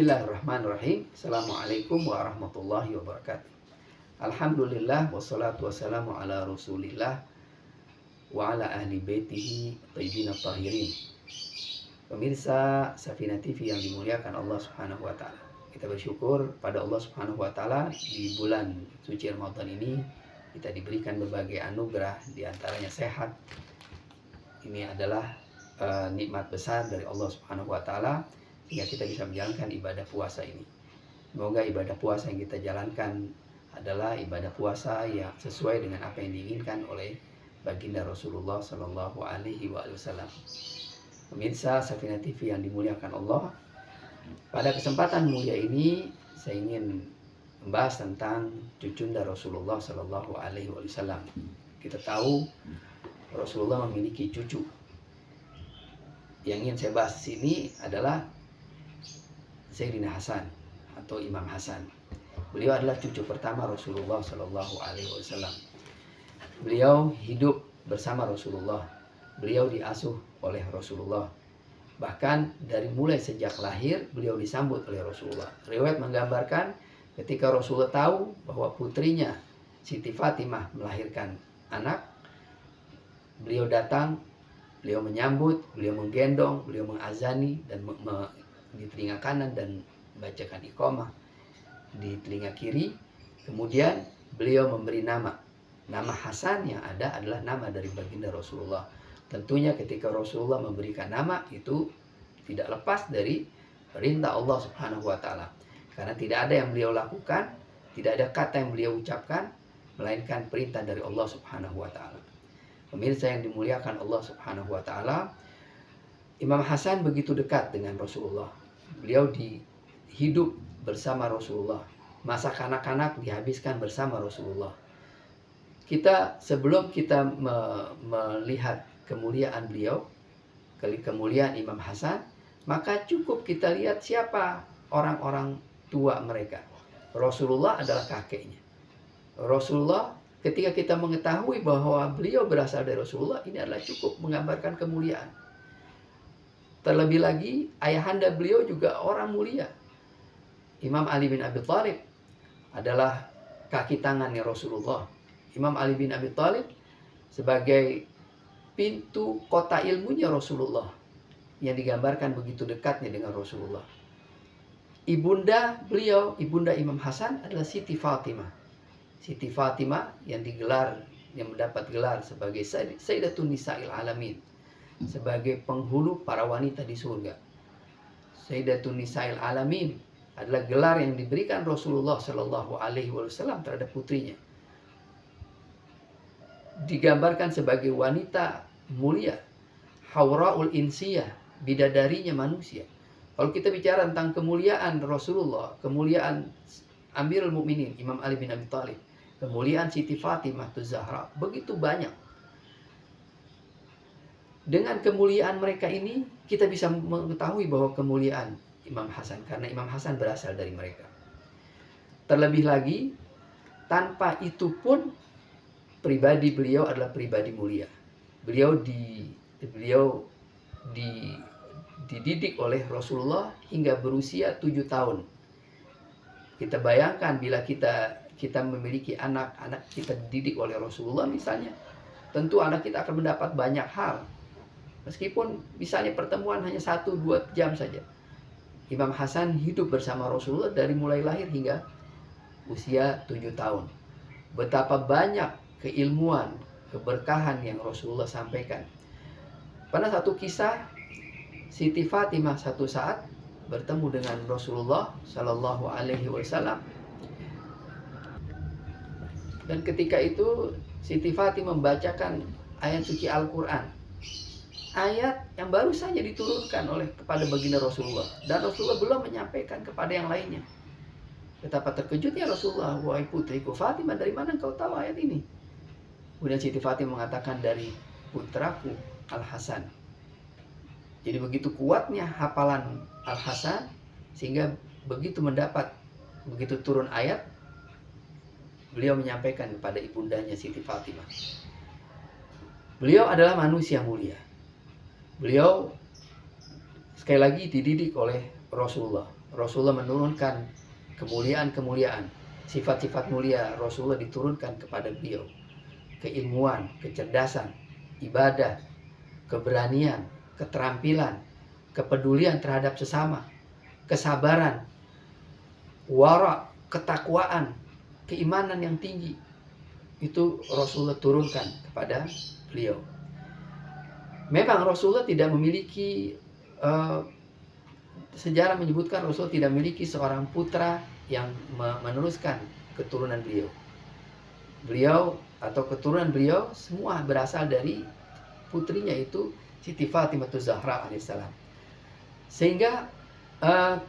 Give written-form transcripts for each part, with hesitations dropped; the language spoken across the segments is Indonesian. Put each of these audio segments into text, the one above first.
Bismillahirrahmanirrahim. Assalamualaikum warahmatullahi wabarakatuh. Alhamdulillah wassalatu wassalamu ala Rasulillah wa ala ahli baitihi thayyibin tahirin. Pemirsa Safina TV yang dimuliakan Allah Subhanahu wa taala. Kita bersyukur pada Allah Subhanahu wa taala di bulan suci Ramadan ini kita diberikan berbagai anugerah, di antaranya sehat. Ini adalah nikmat besar dari Allah Subhanahu wa taala sehingga kita bisa menjalankan ibadah puasa ini. Semoga ibadah puasa yang kita jalankan adalah ibadah puasa yang sesuai dengan apa yang diinginkan oleh baginda Rasulullah Shallallahu Alaihi Wasallam. Pemirsa Safina TV yang dimuliakan Allah, pada kesempatan mulia ini saya ingin membahas tentang cucunda Rasulullah Shallallahu Alaihi Wasallam. Kita tahu Rasulullah memiliki cucu. Yang ingin saya bahas di sini adalah Sayyidina Hasan atau Imam Hasan. Beliau adalah cucu pertama Rasulullah Shallallahu Alaihi Wasallam. Beliau hidup bersama Rasulullah. Beliau diasuh oleh Rasulullah. Bahkan dari mulai sejak lahir beliau disambut oleh Rasulullah. Riwayat menggambarkan ketika Rasulullah tahu bahwa putrinya Siti Fatimah melahirkan anak, beliau datang, beliau menyambut, beliau menggendong, beliau mengazani dan di telinga kanan dan membacakan iqamah di telinga kiri. Kemudian beliau memberi nama Hasan yang ada adalah nama dari baginda Rasulullah. Tentunya ketika Rasulullah memberikan nama itu tidak lepas dari perintah Allah Subhanahu wa taala. Karena tidak ada yang beliau lakukan, tidak ada kata yang beliau ucapkan melainkan perintah dari Allah Subhanahu wa taala. Pemirsa yang dimuliakan Allah Subhanahu wa taala, Imam Hasan begitu dekat dengan Rasulullah. Beliau hidup bersama Rasulullah. Masa kanak-kanak dihabiskan bersama Rasulullah. Sebelum kita melihat kemuliaan beliau, kemuliaan Imam Hasan, maka cukup kita lihat siapa orang-orang tua mereka. Rasulullah adalah kakeknya. Rasulullah, ketika kita mengetahui bahwa beliau berasal dari Rasulullah, ini adalah cukup menggambarkan kemuliaan. Terlebih lagi, ayahanda beliau juga orang mulia. Imam Ali bin Abi Thalib adalah kaki tangannya Rasulullah. Imam Ali bin Abi Thalib sebagai pintu kota ilmunya Rasulullah, yang digambarkan begitu dekatnya dengan Rasulullah. Ibunda beliau, ibunda Imam Hasan adalah Siti Fatimah. Siti Fatimah yang mendapat gelar sebagai Sayyidatun Nisa'il Alamin, sebagai penghulu para wanita di surga. Sayyidatun Nisa'il Alamin adalah gelar yang diberikan Rasulullah Shallallahu Alaihi Wasallam terhadap putrinya. Digambarkan sebagai wanita mulia, Hauraul Insiyah, bidadarinya manusia. Kalau kita bicara tentang kemuliaan Rasulullah, kemuliaan Amirul Mukminin Imam Ali bin Abi Thalib, kemuliaan Siti Fatimah Zahra, begitu banyak. Dengan kemuliaan mereka ini, kita bisa mengetahui bahwa kemuliaan Imam Hasan, karena Imam Hasan berasal dari mereka. Terlebih lagi, tanpa itu pun pribadi beliau adalah pribadi mulia. Beliau dididik oleh Rasulullah hingga berusia 7 tahun. Kita bayangkan bila kita memiliki anak kita dididik oleh Rasulullah misalnya, tentu anak kita akan mendapat banyak hal. Meskipun misalnya pertemuan hanya 1-2 jam saja. Imam Hasan hidup bersama Rasulullah dari mulai lahir hingga usia 7 tahun. Betapa banyak keilmuan, keberkahan yang Rasulullah sampaikan. Pada satu kisah, Siti Fatimah satu saat bertemu dengan Rasulullah Shallallahu Alaihi Wasallam. Dan ketika itu Siti Fatimah membacakan ayat suci Al-Quran. Ayat yang baru saja diturunkan kepada baginda Rasulullah, dan Rasulullah belum menyampaikan kepada yang lainnya. Betapa terkejutnya Rasulullah, wahai putriku Fatimah, dari mana engkau tahu ayat ini? Kemudian Siti Fatimah mengatakan, dari putraku Al-Hasan. Jadi begitu kuatnya hafalan Al-Hasan, sehingga begitu turun ayat, beliau menyampaikan kepada ibundanya Siti Fatimah. Beliau adalah manusia mulia. Beliau sekali lagi dididik oleh Rasulullah. Rasulullah menurunkan kemuliaan-kemuliaan, sifat-sifat mulia Rasulullah diturunkan kepada beliau. Keilmuan, kecerdasan, ibadah, keberanian, keterampilan, kepedulian terhadap sesama, kesabaran, wara, ketakwaan, keimanan yang tinggi. Itu Rasulullah turunkan kepada beliau. Memang Rasulullah tidak memiliki sejarah menyebutkan Rasul tidak memiliki seorang putra yang meneruskan keturunan beliau. Beliau atau keturunan beliau semua berasal dari putrinya, itu Siti Fatimah Zahra alaihissalam. Sehingga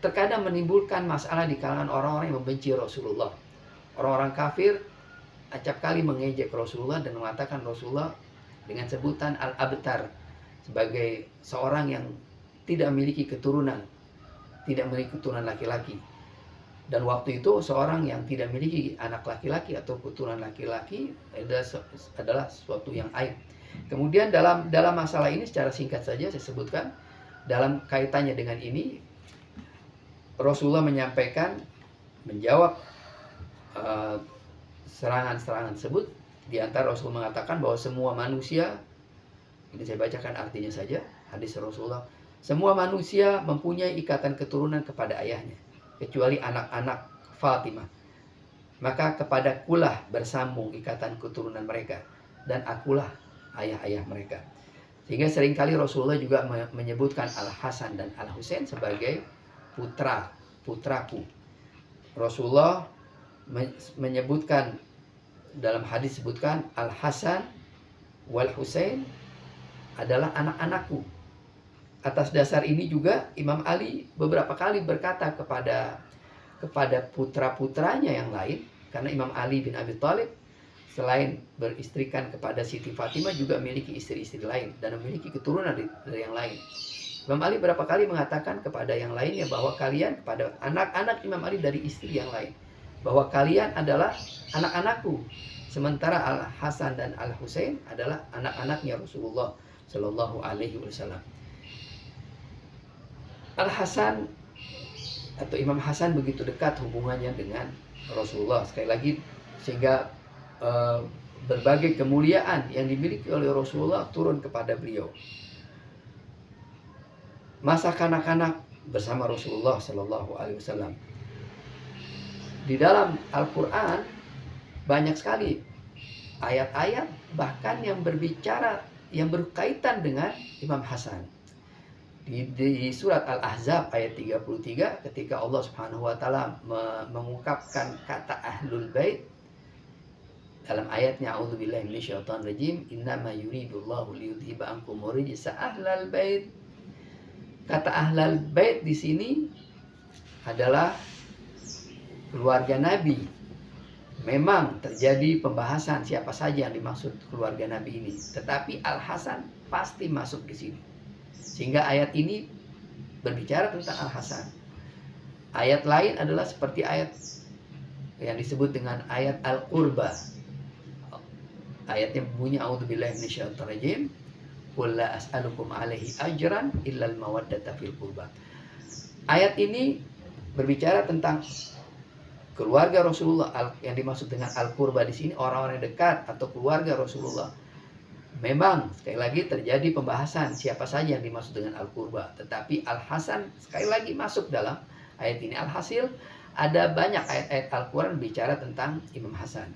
terkadang menimbulkan masalah di kalangan orang-orang yang membenci Rasulullah. Orang-orang kafir acap kali mengejek Rasulullah dan mengatakan Rasulullah dengan sebutan Al-Abtar, sebagai seorang yang tidak memiliki keturunan, tidak memiliki keturunan laki-laki. Dan waktu itu seorang yang tidak memiliki anak laki-laki atau keturunan laki-laki adalah suatu yang aib. Kemudian dalam masalah ini secara singkat saja saya sebutkan, dalam kaitannya dengan ini Rasulullah menjawab serangan-serangan tersebut. Di antara Rasul mengatakan bahwa semua manusia, ini saya bacakan artinya saja, hadis Rasulullah, semua manusia mempunyai ikatan keturunan kepada ayahnya, kecuali anak-anak Fatimah. Maka kepadakulah bersambung ikatan keturunan mereka, dan akulah ayah-ayah mereka. Sehingga seringkali Rasulullah juga menyebutkan Al-Hasan dan Al-Husain sebagai putraku. Rasulullah menyebutkan, dalam hadis sebutkan Al-Hasan wal Husain adalah anak-anakku. Atas dasar ini juga Imam Ali beberapa kali berkata kepada putra-putranya yang lain, karena Imam Ali bin Abi Thalib selain beristrikan kepada Siti Fatimah juga memiliki istri-istri lain dan memiliki keturunan dari yang lain. Imam Ali berapa kali mengatakan kepada yang lainnya bahwa kalian, kepada anak-anak Imam Ali dari istri yang lain, bahwa kalian adalah anak-anakku, sementara Al-Hasan dan Al-Husain adalah anak-anaknya Rasulullah Shallallahu Alaihi Wasallam. Al-Hasan atau Imam Hasan begitu dekat hubungannya dengan Rasulullah, sekali lagi, sehingga berbagai kemuliaan yang dimiliki oleh Rasulullah turun kepada beliau. Masa kanak-kanak bersama Rasulullah Shallallahu Alaihi Wasallam. Di dalam Al-Quran banyak sekali ayat-ayat bahkan yang berbicara, yang berkaitan dengan Imam Hasan. Di surat Al-Ahzab ayat 33, ketika Allah Subhanahu wa taala mengungkapkan kata Ahlul Bait dalam ayatnya, A'udzubillahi minasyaitonirrajim, innama yuridullahu liyudhiba ankum rijsa ahlal bait. Kata Ahlul Bait di sini adalah keluarga Nabi. Memang terjadi pembahasan siapa saja yang dimaksud keluarga Nabi ini, tetapi Al-Hasan pasti masuk di sini. Sehingga ayat ini berbicara tentang Al-Hasan. Ayat lain adalah seperti ayat yang disebut dengan ayat Al-Qurba. Ayatnya bunyi, A'udzubillahi minasyaitonirrajim, qul la as'alukum alaihi ajran illal mawaddata fil qurba. Ayat ini berbicara tentang keluarga Rasulullah. Yang dimaksud dengan Al-Qurba di sini orang-orang dekat atau keluarga Rasulullah. Memang sekali lagi terjadi pembahasan siapa saja yang dimaksud dengan Al-Qurba, tetapi Al-Hasan sekali lagi masuk dalam ayat ini. Alhasil ada banyak ayat-ayat Al-Quran bicara tentang Imam Hasan.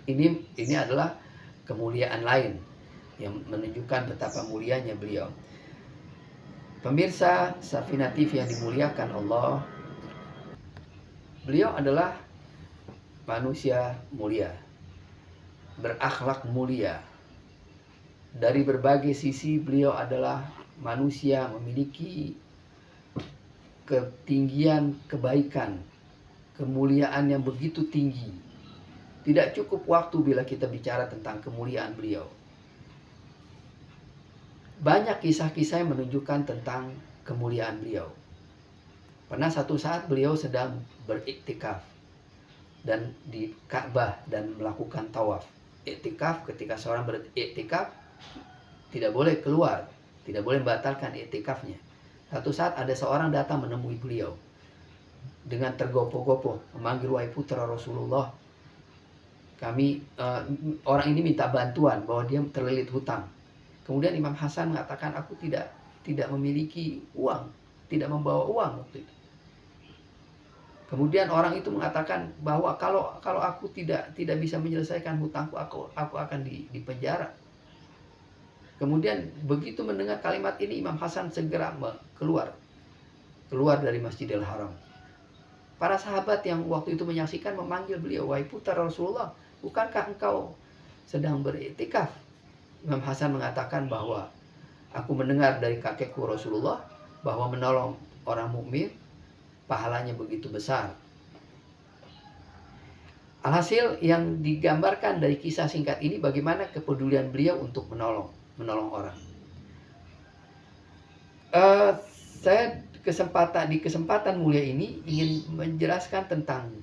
Ini adalah kemuliaan lain yang menunjukkan betapa mulianya beliau. Pemirsa Safina TV yang dimuliakan Allah, beliau adalah manusia mulia, berakhlak mulia. Dari berbagai sisi beliau adalah manusia memiliki ketinggian kebaikan, kemuliaan yang begitu tinggi. Tidak cukup waktu bila kita bicara tentang kemuliaan beliau. Banyak kisah-kisah yang menunjukkan tentang kemuliaan beliau. Pernah satu saat beliau sedang beriktikaf dan di Ka'bah dan melakukan tawaf. Iktikaf, ketika seorang beriktikaf tidak boleh keluar, tidak boleh membatalkan iktikafnya. Satu saat ada seorang datang menemui beliau dengan tergopoh-gopoh memanggil, wahai putra Rasulullah, kami orang ini minta bantuan bahwa dia terlilit hutang. Kemudian Imam Hasan mengatakan, aku tidak memiliki uang, tidak membawa uang waktu itu. Kemudian orang itu mengatakan bahwa kalau aku tidak bisa menyelesaikan hutangku, aku akan dipenjara. Kemudian begitu mendengar kalimat ini, Imam Hasan segera keluar dari Masjidil Haram. Para sahabat yang waktu itu menyaksikan memanggil beliau, wahai putra Rasulullah, bukankah engkau sedang beriktikaf? Imam Hasan mengatakan bahwa aku mendengar dari kakekku Rasulullah bahwa menolong orang mukmin pahalanya begitu besar. Alhasil yang digambarkan dari kisah singkat ini bagaimana kepedulian beliau untuk menolong orang. Saya di kesempatan mulia ini ingin menjelaskan tentang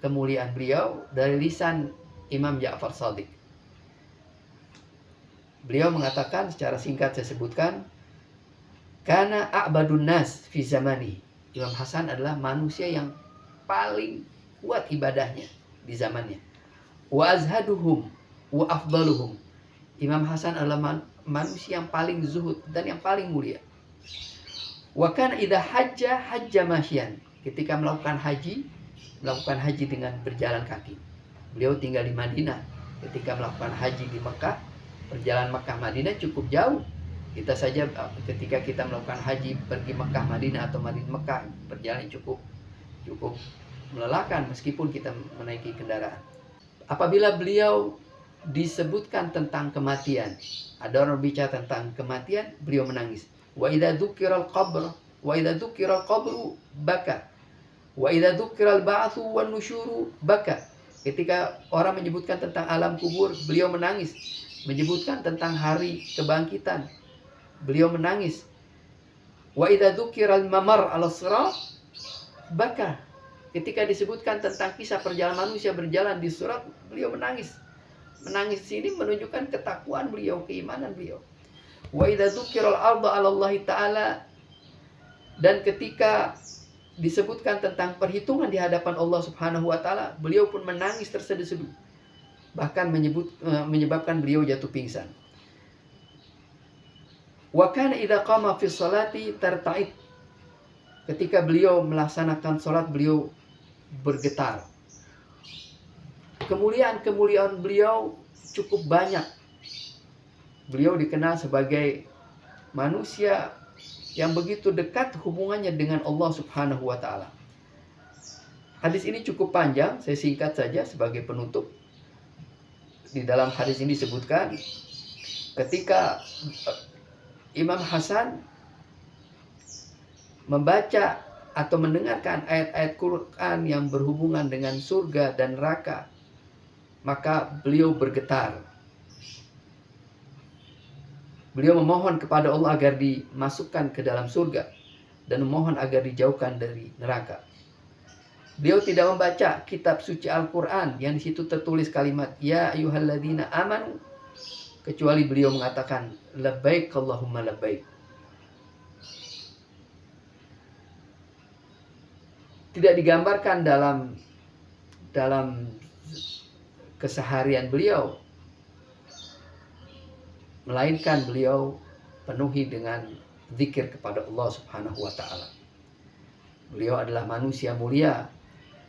kemuliaan beliau dari lisan Imam Ja'far Shadiq. Beliau mengatakan, secara singkat saya sebutkan, kana a'badun nas fi zamani. Imam Hasan adalah manusia yang paling kuat ibadahnya di zamannya. Wa azhaduhum wa afdaluhum. Imam Hasan adalah manusia yang paling zuhud dan yang paling mulia. Wa kana idza hajja masyan. Ketika melakukan haji dengan berjalan kaki. Beliau tinggal di Madinah. Ketika melakukan haji di Mekah, perjalanan Mekah Madinah cukup jauh. Kita saja ketika kita melakukan haji pergi Mekah Madinah atau Madinah Mekah, perjalanan cukup melelahkan meskipun kita menaiki kendaraan. Apabila beliau disebutkan tentang kematian, ada orang bicara tentang kematian, beliau menangis. Wa idza dzukiral qabru baka. Wa idza dzukiral ba'tsu wan nusyuru baka. Ketika orang menyebutkan tentang alam kubur, beliau menangis. Menyebutkan tentang hari kebangkitan, beliau menangis. Wa idza dzukiral mamar 'ala sirat baka. Ketika disebutkan tentang kisah perjalanan manusia berjalan di sirat, beliau menangis. Menangis sini menunjukkan ketakwaan beliau, keimanan beliau. Wa idza dzukiral arda 'ala Allah taala, dan ketika disebutkan tentang perhitungan di hadapan Allah Subhanahu wa taala, beliau pun menangis terseduh-seduh. Bahkan menyebabkan beliau jatuh pingsan. Wa kana idza qama fi sholati tarta'id. Ketika beliau melaksanakan sholat, beliau bergetar. Kemuliaan beliau cukup banyak. Beliau dikenal sebagai manusia yang begitu dekat hubungannya dengan Allah Subhanahu wa taala. Hadis ini cukup panjang, saya singkat saja sebagai penutup. Di dalam hadis ini disebutkan ketika Imam Hasan membaca atau mendengarkan ayat-ayat Quran yang berhubungan dengan surga dan neraka, maka beliau bergetar. Beliau memohon kepada Allah agar dimasukkan ke dalam surga dan memohon agar dijauhkan dari neraka. Beliau tidak membaca kitab suci Al-Quran yang di situ tertulis kalimat ya ayyuhalladzina amanu, kecuali beliau mengatakan labbaik Allahumma labbaik. Tidak digambarkan dalam keseharian beliau, melainkan beliau penuhi dengan zikir kepada Allah Subhanahu wa taala. Beliau adalah manusia mulia.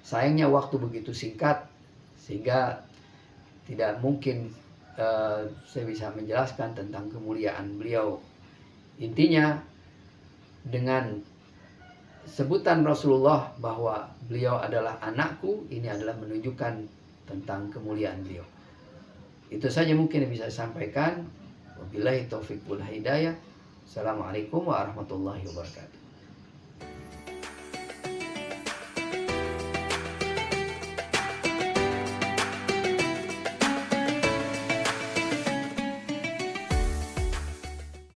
Sayangnya waktu begitu singkat sehingga tidak mungkin saya bisa menjelaskan tentang kemuliaan beliau. Intinya, dengan sebutan Rasulullah bahwa beliau adalah anakku, ini adalah menunjukkan tentang kemuliaan beliau. Itu saja mungkin yang bisa saya sampaikan. Wabillahi taufiq wal hidayah. Assalamualaikum warahmatullahi wabarakatuh.